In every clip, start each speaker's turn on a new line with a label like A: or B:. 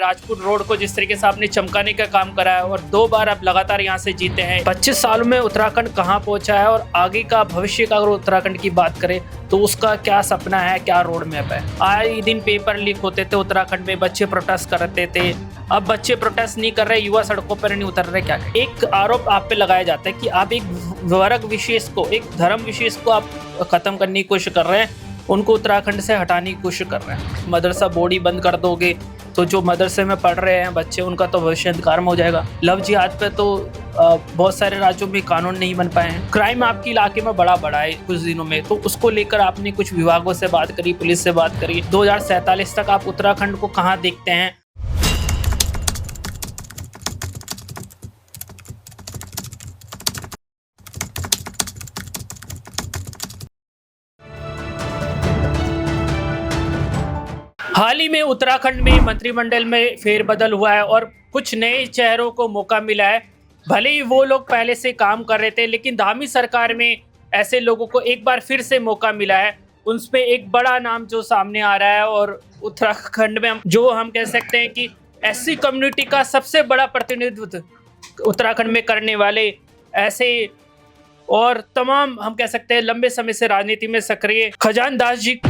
A: Rajput road को जिस तरीके से आपने चमकाने का काम करा है और 2 बार आप लगातार यहाँ से जीते हैं। 25 सालों में उत्तराखंड कहाँ पहुंचा है और आगे का भविष्य का अगर उत्तराखंड की बात करें तो उसका क्या सपना है, क्या रोड मैप है। आए दिन पेपर लीक होते थे उत्तराखंड में, बच्चे प्रोटेस्ट करते थे। अब बच्चे प्रोटेस्ट नहीं कर रहे, युवा सड़कों पर नहीं उतर रहे। क्या एक आरोप आप पे लगाया जाता है कि आप एक वर्ग विशेष को, एक धर्म विशेष को आप खत्म करने की कोशिश कर रहे हैं, उनको उत्तराखंड से हटाने की कोशिश कर रहे हैं। मदरसा बोर्ड ही बंद कर दोगे तो जो मदरसे में पढ़ रहे हैं बच्चे, उनका तो भविष्य अंधकार में हो जाएगा। लव जिहाद पे तो बहुत सारे राज्यों में कानून नहीं बन पाए हैं। क्राइम आपके इलाके में बड़ा है कुछ दिनों में, तो उसको लेकर आपने कुछ विभागों से बात करी, पुलिस से बात करी। 2047 तक आप उत्तराखंड को कहाँ देखते हैं? हाल ही में उत्तराखंड में मंत्रिमंडल में फेरबदल हुआ है और कुछ नए चेहरों को मौका मिला है। भले ही वो लोग पहले से काम कर रहे थे, लेकिन धामी सरकार में ऐसे लोगों को एक बार फिर से मौका मिला है। उनमें एक बड़ा नाम जो सामने आ रहा है और उत्तराखंड में हम कह सकते हैं कि एससी कम्युनिटी का सबसे बड़ा प्रतिनिधित्व उत्तराखंड में करने वाले ऐसे और तमाम हम कह सकते हैं लंबे समय से राजनीति में सक्रिय खजान दास जी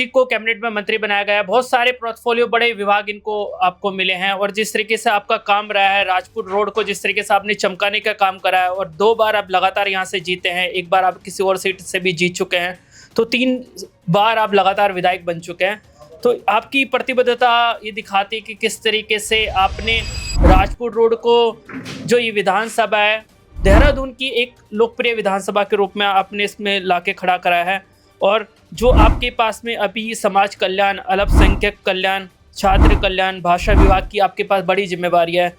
A: को कैबिनेट में मंत्री बनाया गया है। बहुत सारे पोर्टफोलियो, बड़े विभाग इनको आपको मिले हैं और जिस तरीके से आपका काम रहा है, राजपूत रोड को जिस तरीके से आपने चमकाने का काम करा है और 2 बार आप लगातार यहाँ से जीते हैं। एक बार आप किसी और सीट से भी जीत चुके हैं, तो 3 बार आप लगातार विधायक बन चुके हैं। तो आपकी प्रतिबद्धता ये दिखाती है कि किस तरीके से आपने राजपूत रोड को, जो ये विधानसभा है देहरादून की एक लोकप्रिय विधानसभा के रूप में आपने इसमें लाके खड़ा करा है। और जो आपके पास में अभी समाज कल्याण, अल्पसंख्यक कल्याण, छात्र कल्याण, भाषा विभाग की आपके पास बड़ी जिम्मेवारी है।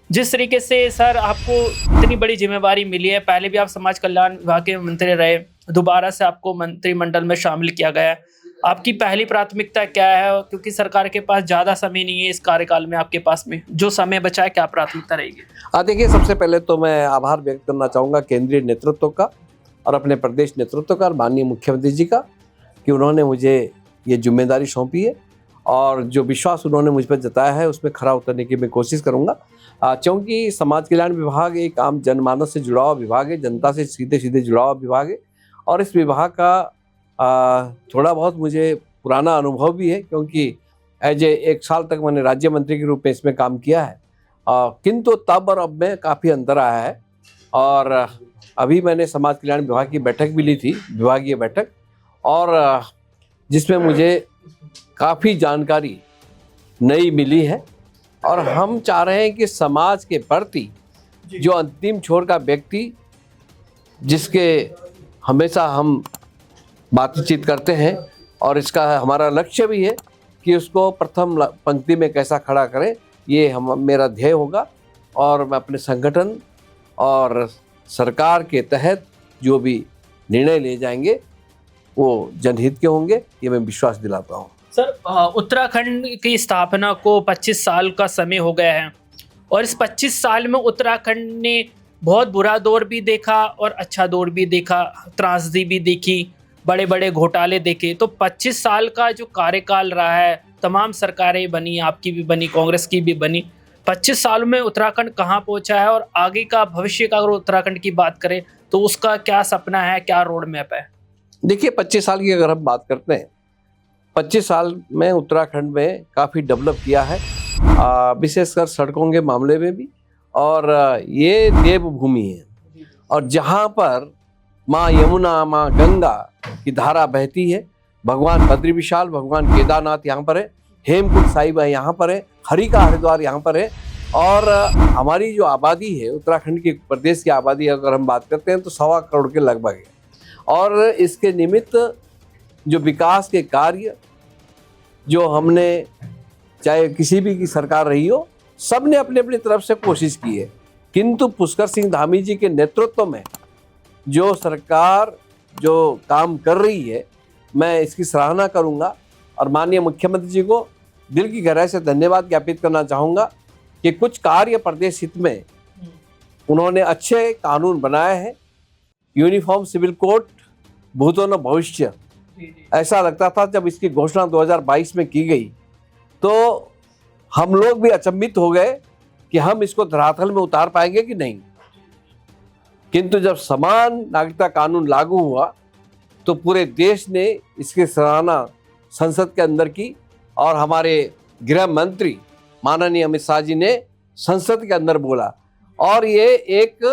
A: जिस तरीके से सर आपको इतनी बड़ी जिम्मेवारी मिली है, पहले भी आप समाज कल्याण विभाग के मंत्री रहे, दोबारा से आपको मंत्रिमंडल में शामिल किया गया है। आपकी पहली प्राथमिकता क्या है? क्योंकि सरकार के पास ज़्यादा समय नहीं है इस कार्यकाल में, आपके पास में जो समय बचा है, क्या प्राथमिकता रहेगी?
B: देखिए, सबसे पहले तो मैं आभार व्यक्त करना चाहूँगा केंद्रीय नेतृत्व का और अपने प्रदेश नेतृत्व का और माननीय मुख्यमंत्री जी का कि उन्होंने मुझे ये जिम्मेदारी सौंपी है और जो विश्वास उन्होंने मुझ पर जताया है उसमें खरा उतरने की मैं कोशिश करूँगा। क्योंकि समाज कल्याण विभाग एक आम जनमानस से जुड़ा हुआ विभाग है, जनता से सीधे जुड़ा हुआ विभाग है और इस विभाग का थोड़ा बहुत मुझे पुराना अनुभव भी है, क्योंकि एज ए 1 साल तक मैंने राज्य मंत्री के रूप में इसमें काम किया है। किंतु तब और अब में काफ़ी अंतर आया है और अभी मैंने समाज कल्याण विभाग की बैठक भी ली थी, विभागीय बैठक, और जिसमें मुझे काफ़ी जानकारी नई मिली है और हम चाह रहे हैं कि समाज के प्रति जो अंतिम छोर का व्यक्ति, जिसके हमेशा हम बातचीत करते हैं और इसका हमारा लक्ष्य भी है कि उसको प्रथम पंक्ति में कैसा खड़ा करें, ये मेरा ध्येय होगा। और मैं अपने संगठन और सरकार के तहत जो भी निर्णय ले जाएंगे वो जनहित के होंगे, ये मैं विश्वास दिलाता हूँ।
A: सर, उत्तराखंड की स्थापना को 25 साल का समय हो गया है और इस 25 साल में उत्तराखंड ने बहुत बुरा दौर भी देखा और अच्छा दौर भी देखा, त्रासदी भी देखी, बड़े बड़े घोटाले देखे। तो 25 साल का जो कार्यकाल रहा है, तमाम सरकारें बनी, आपकी भी बनी, कांग्रेस की भी बनी, 25 साल में उत्तराखंड कहाँ पहुँचा है और आगे का भविष्य का अगर उत्तराखंड की बात करें तो उसका क्या सपना है, क्या रोड मैप है?
B: देखिए, 25 साल की अगर हम बात करते हैं, 25 साल में उत्तराखंड में काफ़ी डेवलप किया है, विशेषकर सड़कों के मामले में भी। और ये देवभूमि है और जहाँ पर माँ यमुना, माँ गंगा की धारा बहती है, भगवान बद्री विशाल, भगवान केदारनाथ यहाँ पर है, हेमकुंड साहिब है यहाँ पर है, हरि का हरिद्वार यहाँ पर है। और हमारी जो आबादी है उत्तराखंड के प्रदेश की आबादी अगर हम बात करते हैं तो 1.25 करोड़ के लगभग है। और इसके निमित्त जो विकास के कार्य जो हमने, चाहे किसी भी की सरकार रही हो, सब ने अपनी अपनी तरफ से कोशिश की है, किंतु पुष्कर सिंह धामी जी के नेतृत्व में जो सरकार जो काम कर रही है, मैं इसकी सराहना करूंगा और माननीय मुख्यमंत्री जी को दिल की गहराई से धन्यवाद ज्ञापित करना चाहूँगा कि कुछ कार्य प्रदेश हित में उन्होंने अच्छे कानून बनाए हैं। यूनिफॉर्म सिविल कोड भूतो न भविष्य, ऐसा लगता था जब इसकी घोषणा 2022 में की गई तो हम लोग भी अचंभित हो गए कि हम इसको धरातल में उतार पाएंगे कि नहीं। किंतु जब समान नागरिकता कानून लागू हुआ तो पूरे देश ने इसकी सराहना संसद के अंदर की और हमारे गृह मंत्री माननीय अमित शाह जी ने संसद के अंदर बोला और ये एक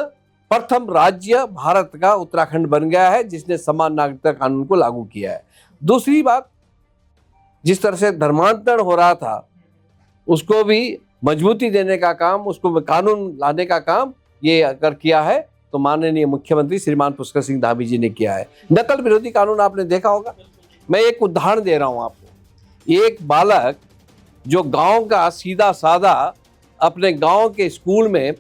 B: प्रथम राज्य भारत का उत्तराखंड बन गया है जिसने समान नागरिकता कानून को लागू किया है। दूसरी बात, जिस तरह से धर्मांतरण हो रहा था उसको भी मजबूती देने का काम, उसको कानून लाने का काम ये अगर किया है तो माननीय मुख्यमंत्री श्रीमान पुष्कर सिंह धामी जी ने किया है। नकल विरोधी कानून आपने देखा होगा। मैं एक उदाहरण दे रहा हूं आपको। एक बालक जो गांव का सीधा साधा अपने गांव के स्कूल में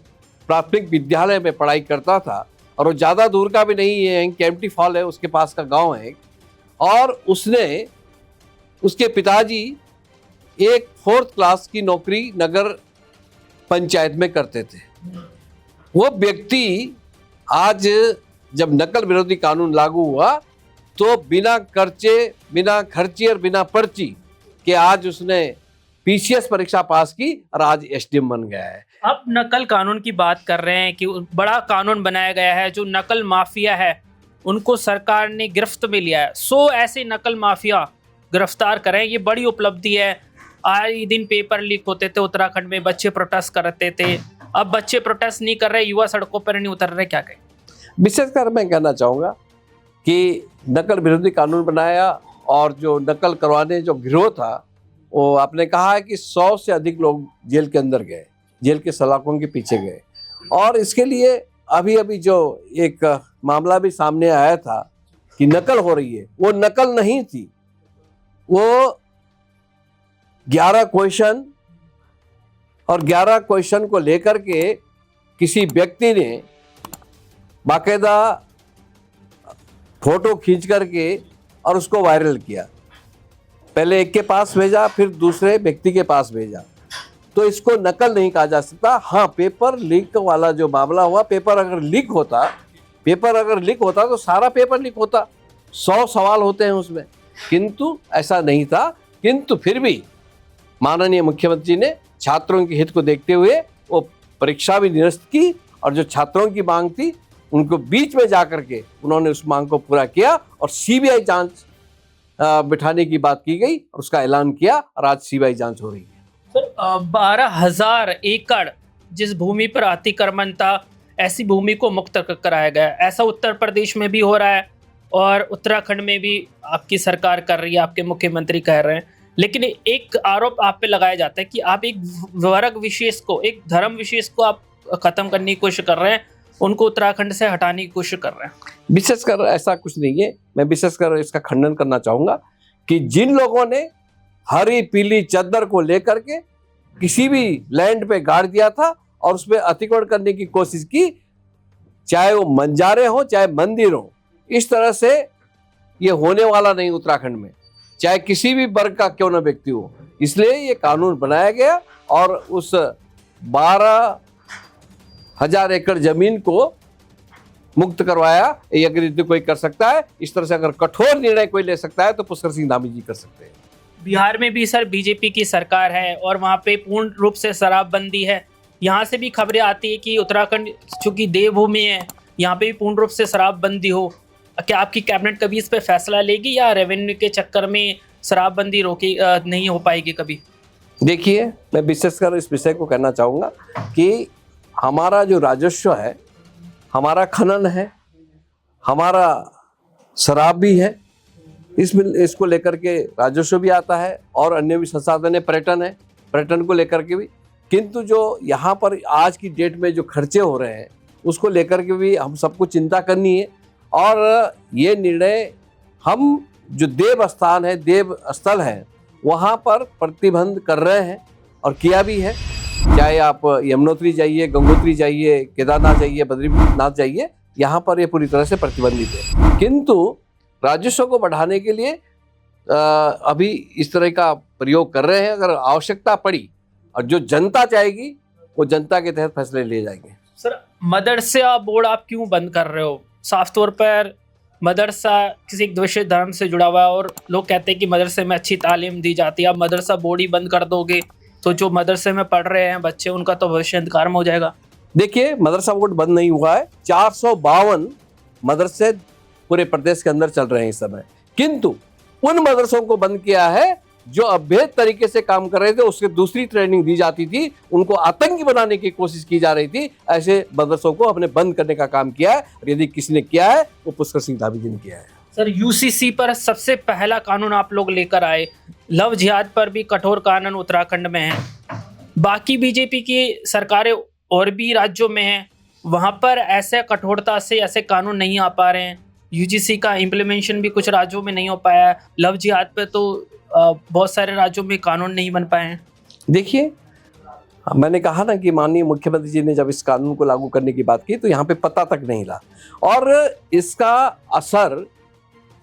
B: प्राथमिक विद्यालय में पढ़ाई करता था और वो ज़्यादा दूर का भी नहीं है, केम्प्टी फॉल है उसके पास का गांव है, और उसके पिताजी एक 4th क्लास की नौकरी नगर पंचायत में करते थे। वो व्यक्ति आज जब नकल विरोधी कानून लागू हुआ तो बिना खर्चे और बिना पर्ची के आज उसने पीसीएस परीक्षा पास की और आज एसडीएम बन गया है।
A: अब नकल कानून की बात कर रहे हैं कि बड़ा कानून बनाया गया है, जो नकल माफिया है उनको सरकार ने गिरफ्त में लिया है। 100 ऐसे नकल माफिया गिरफ्तार करें, ये बड़ी उपलब्धि है। आए दिन पेपर लीक होते थे उत्तराखंड में, बच्चे प्रोटेस्ट करते थे। अब बच्चे प्रोटेस्ट नहीं कर रहे, युवा सड़कों पर नहीं उतर रहे, क्या कहें?
B: विशेषकर मैं कहना चाहूँगा कि नकल विरोधी कानून बनाया और जो नकल करवाने जो गिरोह था वो आपने कहा है कि 100 से अधिक लोग जेल के अंदर गए, जेल के सलाखों के पीछे गए। और इसके लिए अभी जो एक मामला भी सामने आया था कि नकल हो रही है, वो नकल नहीं थी। वो 11 क्वेश्चन और 11 क्वेश्चन को लेकर के किसी व्यक्ति ने बाकायदा फोटो खींच करके और उसको वायरल किया। पहले एक के पास भेजा, फिर दूसरे व्यक्ति के पास भेजा, तो इसको नकल नहीं कहा जा सकता। हाँ, पेपर लीक वाला जो मामला हुआ, पेपर अगर लीक होता तो सारा पेपर लीक होता, 100 सवाल होते हैं उसमें, किंतु ऐसा नहीं था। किंतु फिर भी माननीय मुख्यमंत्री ने छात्रों के हित को देखते हुए वो परीक्षा भी निरस्त की और जो छात्रों की मांग थी उनको बीच में जाकर के उन्होंने उस मांग को पूरा किया और सीबीआई जांच बिठाने की बात की गई और उसका ऐलान किया और आज सीबीआई जांच हो रही है।
A: सर, 12,000 एकड़ जिस भूमि पर अतिक्रमण था, ऐसी भूमि को मुक्त कराया गया। ऐसा उत्तर प्रदेश में भी हो रहा है और उत्तराखंड में भी आपकी सरकार कर रही है, आपके मुख्यमंत्री कह रहे हैं। लेकिन एक आरोप आप पे लगाया जाता है कि आप एक वर्ग विशेष को, एक धर्म विशेष को आप खत्म करने की कोशिश कर रहे हैं, उनको उत्तराखंड से हटाने की कोशिश कर रहे हैं।
B: विशेषकर ऐसा कुछ नहीं है। मैं विशेषकर इसका खंडन करना चाहूँगा कि जिन लोगों ने हरी पीली चद्दर को लेकर के किसी भी लैंड पे गाड़ दिया था और उसमें अतिक्रमण करने की कोशिश की, चाहे वो मंजारे हो चाहे मंदिर हो, इस तरह से ये होने वाला नहीं उत्तराखंड में, चाहे किसी भी वर्ग का क्यों न व्यक्ति हो। इसलिए ये कानून बनाया गया और उस 12,000 एकड़ जमीन को मुक्त करवाया। ये अगर यदि कोई कर सकता है, इस तरह से अगर कठोर निर्णय कोई ले सकता है तो पुष्कर सिंह धामी जी कर सकते हैं।
A: बिहार में भी सर बीजेपी की सरकार है और वहाँ पे पूर्ण रूप से शराबबंदी है। यहाँ से भी खबरें आती है कि उत्तराखंड चूंकि देवभूमि है, यहाँ पे भी पूर्ण रूप से शराबबंदी हो। क्या आपकी कैबिनेट कभी इस पे फैसला लेगी या रेवेन्यू के चक्कर में शराबबंदी रोकी नहीं हो पाएगी कभी?
B: देखिए, मैं विशेषकर इस विषय को कहना चाहूँगा कि हमारा जो राजस्व है, हमारा खनन है, हमारा शराब भी है, इसको लेकर के राजस्व भी आता है और अन्य भी संसाधन है, पर्यटन को लेकर के भी। किंतु जो यहाँ पर आज की डेट में जो खर्चे हो रहे हैं उसको लेकर के भी हम सबको चिंता करनी है और ये निर्णय हम जो देव स्थान है, देव स्थल है, वहाँ पर प्रतिबंध कर रहे हैं और किया भी है। चाहे आप यमुनोत्री जाइए, गंगोत्री जाइए, केदारनाथ जाइए, बद्रीनाथ जाइए, यहाँ पर ये पूरी तरह से प्रतिबंधित है। किंतु राजस्व को बढ़ाने के लिए अभी इस तरह का प्रयोग कर रहे हैं। अगर आवश्यकता पड़ी और जो जनता चाहेगी वो जनता के तहत फैसले लिए जाएंगे।
A: सर, मदरसा बोर्ड आप क्यों बंद कर रहे हो? साफ तौर पर मदरसा किसी एक विशेष धर्म से जुड़ा हुआ है और लोग कहते हैं कि मदरसे में अच्छी तालीम दी जाती है। आप मदरसा बोर्ड ही बंद कर दोगे तो जो मदरसे में पढ़ रहे हैं बच्चे, उनका तो भविष्य अंधकार में हो जाएगा।
B: देखिए, मदरसा बोर्ड बंद नहीं हुआ है। 452 मदरसे पूरे प्रदेश के अंदर चल रहे हैं इस समय, किंतु उन मदरसों को बंद किया है जो अवैध तरीके से काम कर रहे थे, उसके दूसरी ट्रेनिंग दी जाती थी, उनको आतंकी बनाने की कोशिश की जा रही थी। ऐसे मदरसों को हमने बंद करने का काम किया है, और यदि किसी ने किया है वो पुष्कर सिंह धामी जी ने किया है।
A: सर, यूसीसी पर सबसे पहला कानून आप लोग लेकर आए, लव जिहाद पर भी कठोर कानून उत्तराखंड में है। बाकी बीजेपी की सरकारें और भी राज्यों में हैं, वहाँ पर ऐसे कठोरता से ऐसे कानून नहीं आ पा रहे हैं। यूजीसी का इम्प्लीमेंटेशन भी कुछ राज्यों में नहीं हो पाया है। लव जिहाद पे तो बहुत सारे राज्यों में कानून नहीं बन पाए हैं।
B: देखिए, मैंने कहा ना कि माननीय मुख्यमंत्री जी ने जब इस कानून को लागू करने की बात की तो यहाँ पे पता तक नहीं हिला, और इसका असर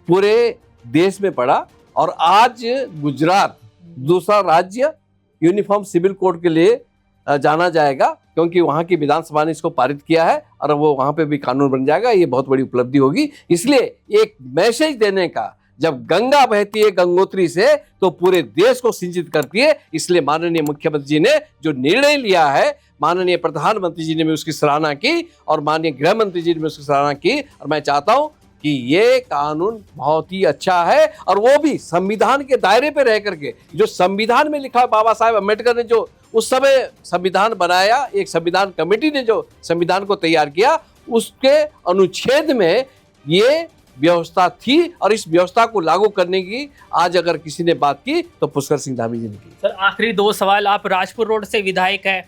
B: पूरे देश में पड़ा। और आज गुजरात दूसरा राज्य यूनिफॉर्म सिविल कोड के लिए जाना जाएगा, क्योंकि वहाँ की विधानसभा ने इसको पारित किया है और वो वहाँ पे भी कानून बन जाएगा। ये बहुत बड़ी उपलब्धि होगी। इसलिए एक मैसेज देने का, जब गंगा बहती है गंगोत्री से तो पूरे देश को सिंचित करती है, इसलिए माननीय मुख्यमंत्री जी ने जो निर्णय लिया है, माननीय प्रधानमंत्री जी ने भी उसकी सराहना की और माननीय गृह मंत्री जी ने भी उसकी सराहना की। और मैं चाहता हूं कि ये कानून बहुत ही अच्छा है, और वो भी संविधान के दायरे पे रह करके, जो संविधान में लिखा है, बाबा साहेब अम्बेडकर ने जो उस समय संविधान बनाया, एक संविधान कमेटी ने जो संविधान को तैयार किया, उसके अनुच्छेद में ये व्यवस्था थी, और इस व्यवस्था को लागू करने की आज अगर किसी ने बात की तो पुष्कर सिंह धामी जी ने की।
A: सर, आखिरी दो सवाल। आप राजपुर रोड से विधायक हैं,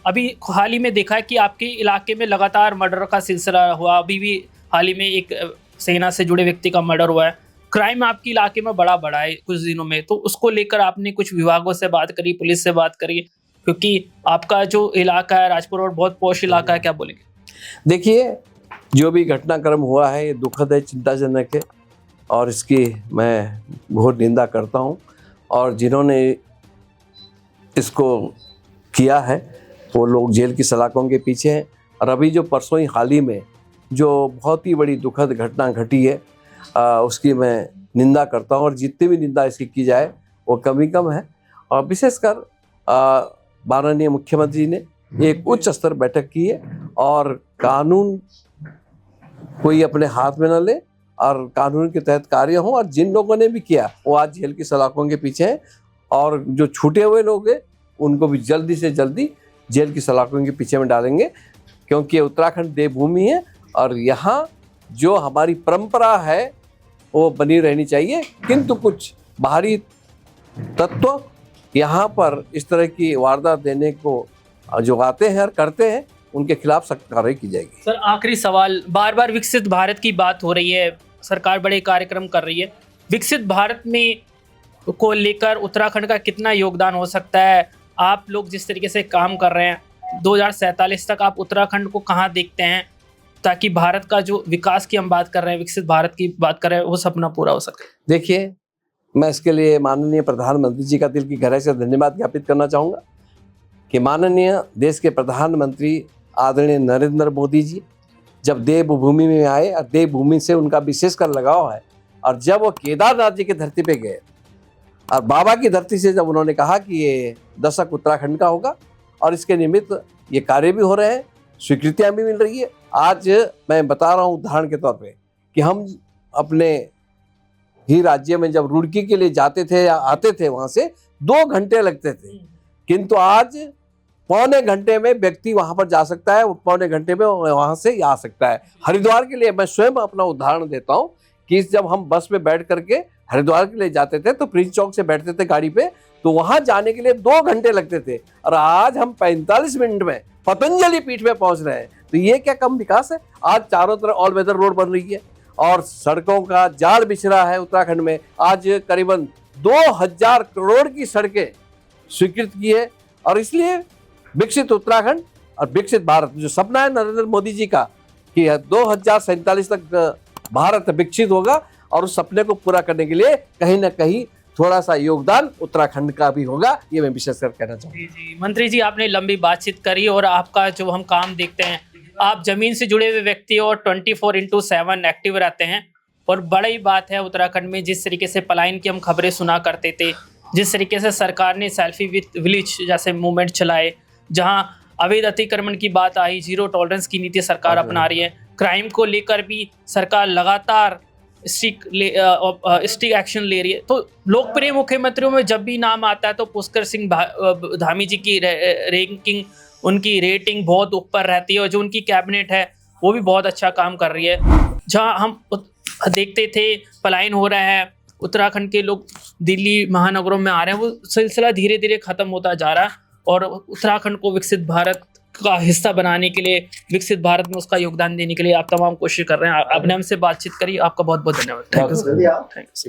A: अभी हाल ही में देखा है कि आपके इलाके में लगातार मर्डर का सिलसिला हुआ। अभी भी हाल ही में एक सेना से जुड़े व्यक्ति का मर्डर हुआ है। क्राइम आपके इलाके में बड़ा है कुछ दिनों में, तो उसको लेकर आपने कुछ विभागों से बात करी, पुलिस से बात करी? क्योंकि आपका जो इलाका है राजपुर रोड बहुत पॉश इलाका है, क्या बोलेंगे?
B: देखिए, जो भी घटनाक्रम हुआ है ये दुखद है, चिंताजनक है, और इसकी मैं घोर निंदा करता हूँ। और जिन्होंने इसको किया है वो लोग जेल की सलाखों के पीछे हैं। और अभी जो परसों ही हाल ही में जो बहुत ही बड़ी दुखद घटना घटी है, उसकी मैं निंदा करता हूँ, और जितनी भी निंदा इसकी की जाए वो कम ही कम है। और विशेषकर माननीय मुख्यमंत्री जी ने एक उच्च स्तर बैठक की है, और कानून कोई अपने हाथ में न ले और कानून के तहत कार्य हो। और जिन लोगों ने भी किया वो आज जेल की सलाखों के पीछे हैं, और जो छूटे हुए लोग हैं उनको भी जल्दी से जल्दी जेल की सलाखों के पीछे में डालेंगे, क्योंकि उत्तराखंड देवभूमि है और यहाँ जो हमारी परंपरा है वो बनी रहनी चाहिए। किंतु कुछ बाहरी तत्व यहाँ पर इस तरह की वारदात देने को जो आते हैं और करते हैं, उनके खिलाफ सख्त कार्रवाई की जाएगी।
A: सर, आखिरी सवाल। बार बार विकसित भारत की बात हो रही है, सरकार बड़े कार्यक्रम कर रही है। विकसित भारत में को लेकर उत्तराखंड का कितना योगदान हो सकता है? आप लोग जिस तरीके से काम कर रहे हैं, 2047 तक आप उत्तराखंड को कहाँ देखते हैं, ताकि भारत का जो विकास की हम बात कर रहे हैं, विकसित भारत की बात कर रहे हैं, वो सपना पूरा हो सके?
B: देखिए, मैं इसके लिए माननीय प्रधानमंत्री जी का दिल की गहराई से धन्यवाद ज्ञापित करना चाहूँगा कि माननीय देश के प्रधानमंत्री आदरणीय नरेंद्र मोदी जी जब देवभूमि में आए, और देवभूमि से उनका विशेषकर लगाव है, और जब वो केदारनाथ जी की धरती पे गए और बाबा की धरती से जब उन्होंने कहा कि ये दशक उत्तराखंड का होगा, और इसके निमित्त ये कार्य भी हो रहे हैं, स्वीकृतियाँ भी मिल रही है। आज मैं बता रहा हूँ उदाहरण के तौर पे कि हम अपने ही राज्य में जब रुड़की के लिए जाते थे या आते थे, वहाँ से 2 घंटे लगते थे, किंतु आज पौने घंटे में व्यक्ति वहाँ पर जा सकता है, पौने घंटे में वहाँ से आ सकता है। हरिद्वार के लिए मैं स्वयं अपना उदाहरण देता हूँ कि जब हम बस में बैठ करके हरिद्वार के लिए जाते थे तो प्रिंस चौक से बैठते थे गाड़ी पे, तो वहाँ जाने के लिए 2 घंटे लगते थे, और आज हम 45 मिनट में पतंजलि पीठ में पहुँच रहे हैं। तो ये क्या कम विकास है? आज चारों तरफ ऑल वेदर रोड बन रही है और सड़कों का जाल बिछ रहा है उत्तराखंड में। आज करीबन 2000 करोड़ की सड़कें स्वीकृत की है, और इसलिए विकसित उत्तराखंड और विकसित भारत जो सपना है नरेंद्र मोदी जी का कि 2047 तक भारत विकसित होगा, और उस सपने को पूरा करने के लिए कहीं ना कहीं थोड़ा सा योगदान उत्तराखंड का भी होगा, ये मैं विशेषकर कहना चाहूँगा।
A: जी, मंत्री जी, आपने लंबी बातचीत करी, और आपका जो हम काम देखते हैं आप जमीन से जुड़े हुए व्यक्ति हो और 24/7 एक्टिव रहते हैं। और बड़ी बात है उत्तराखंड में जिस तरीके से पलायन की हम खबरें सुना करते थे, जिस तरीके से सरकार ने सेल्फी विद विलेज जैसे मूवमेंट चलाए, जहां अवैध अतिक्रमण की बात आई, जीरो टॉलरेंस की नीति सरकार अपना रही है। क्राइम को लेकर भी सरकार लगातार स्ट्रिक्ट एक्शन ले रही है। तो लोकप्रिय मुख्यमंत्रियों में जब भी नाम आता है तो पुष्कर सिंह धामी जी की रैंकिंग, उनकी रेटिंग बहुत ऊपर रहती है और जो उनकी कैबिनेट है वो भी बहुत अच्छा काम कर रही है। जहां हम देखते थे पलायन हो रहा है, उत्तराखंड के लोग दिल्ली महानगरों में आ रहे हैं, वो सिलसिला धीरे धीरे खत्म होता जा रहा है और उत्तराखंड को विकसित भारत का हिस्सा बनाने के लिए, विकसित भारत में उसका योगदान देने के लिए आप तमाम कोशिश कर रहे हैं। आपने हमसे बातचीत करी, आपका बहुत बहुत धन्यवाद। Thank you.